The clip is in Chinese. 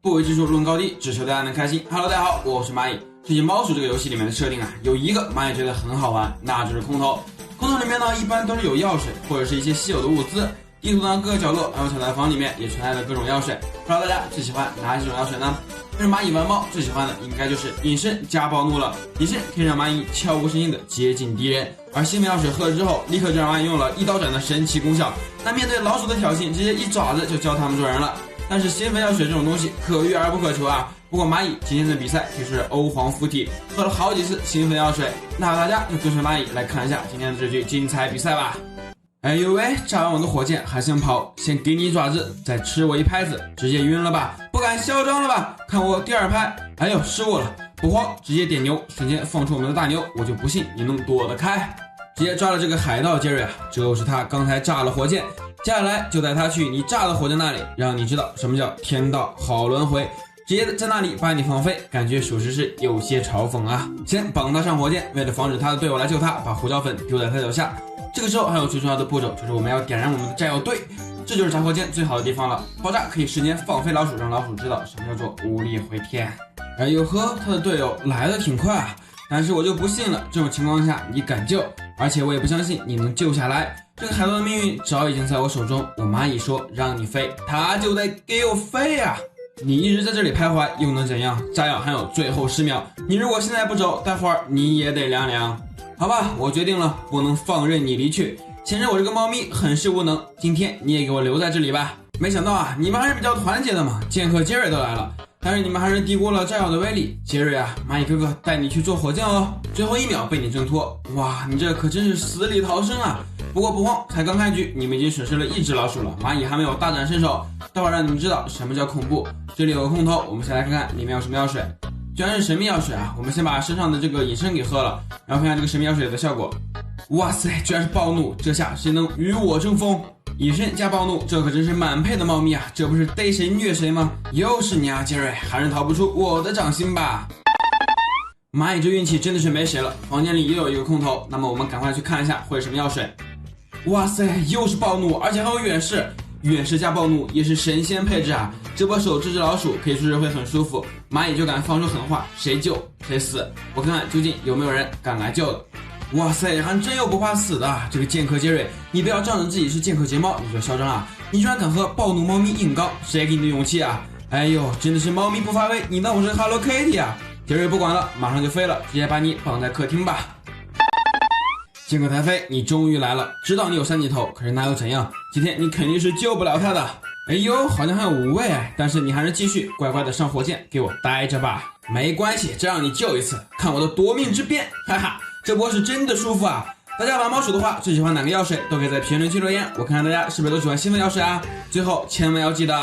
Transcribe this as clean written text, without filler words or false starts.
不为之处论高低，只求大家能开心。Hello， 大家好，我是蚂蚁。最近猫鼠这个游戏里面的设定啊，有一个蚂蚁觉得很好玩，那就是空投。空投里面呢，一般都是有药水或者是一些稀有的物资。地图呢各个角落还有小蛋房里面也存在着各种药水。不知道大家最喜欢哪几种药水呢？但是蚂蚁玩猫最喜欢的应该就是隐身加暴怒了。隐身可以让蚂蚁悄无声息的接近敌人，而兴奋药水喝了之后，立刻就让蚂蚁用了一刀斩的神奇功效。那面对老鼠的挑衅，直接一爪子就教他们做人了。但是兴奋药水这种东西可遇而不可求啊。不过蚂蚁今天的比赛可是欧皇附体，喝了好几次兴奋药水。那大家就跟随蚂蚁来看一下今天的这局精彩比赛吧。哎呦喂，炸完我的火箭还想跑，先给你一爪子，再吃我一拍子，直接晕了吧？不敢嚣张了吧？看我第二拍，哎呦失误了，不慌，直接点牛，瞬间放出我们的大牛，我就不信你能躲得开。直接抓了这个海盗杰瑞啊，就是他刚才炸了火箭，接下来就带他去你炸的火箭那里，让你知道什么叫天道好轮回。直接在那里把你放飞，感觉属实是有些嘲讽啊。先绑他上火箭，为了防止他的队友来救他，把胡椒粉丢在他脚下。这个时候还有最重要的步骤，就是我们要点燃我们的炸药队，这就是炸火箭最好的地方了。爆炸可以瞬间放飞老鼠，让老鼠知道什么叫做无力回天。哎呦呵，他的队友来得挺快啊，但是我就不信了，这种情况下你敢救？而且我也不相信你能救下来。这个海盗的命运早已经在我手中，我蚂蚁说让你飞，他就得给我飞啊！你一直在这里徘徊又能怎样？炸药还有最后10秒，你如果现在不走，待会儿你也得凉凉。好吧，我决定了，不能放任你离去。显然我这个猫咪很是无能，今天你也给我留在这里吧。没想到啊，你们还是比较团结的嘛，剑客杰瑞都来了，但是你们还是低估了炸药的威力。杰瑞啊，蚂蚁哥哥带你去做火箭哦，最后1秒被你挣脱，哇，你这可真是死里逃生啊！不过不慌，才刚开局，你们已经损失了1只老鼠了，蚂蚁还没有大展身手，待会儿让你们知道什么叫恐怖。这里有个空投，我们先来看看里面有什么药水。居然是神秘药水啊！我们先把身上的这个隐身给喝了，然后看看这个神秘药水的效果。哇塞，居然是暴怒！这下谁能与我争锋？隐身加暴怒，这可真是满配的猫咪啊！这不是逮谁虐谁吗？又是你啊，杰瑞，还是逃不出我的掌心吧？蚂蚁这运气真的是没谁了，房间里又有一个空投，那么我们赶快去看一下会是什么药水。哇塞，又是暴怒，而且还有远视。远视加暴怒也是神仙配置啊！这波手这只老鼠可以说是会很舒服，蚂蚁就敢放出狠话，谁救谁死。我看看究竟有没有人敢来救的。哇塞，还真有不怕死的啊！这个剑客杰瑞，你不要仗着自己是剑客睫毛你就嚣张啊！你居然敢和暴怒猫咪硬刚，谁给你的勇气啊？哎呦，真的是猫咪不发威，你当我是 Hello Kitty 啊？杰瑞不管了，马上就飞了，直接把你绑在客厅吧。剑客台飞，你终于来了！知道你有3级头，可是那又怎样？今天你肯定是救不了他的。哎呦，好像还有5位哎，但是你还是继续乖乖的上火箭，给我待着吧。没关系，再让你救一次，看我的夺命之鞭！哈哈，这波是真的舒服啊！大家玩猫鼠的话，最喜欢哪个药水都可以在评论区留言，我看看大家是不是都喜欢兴奋药水啊？最后千万要记得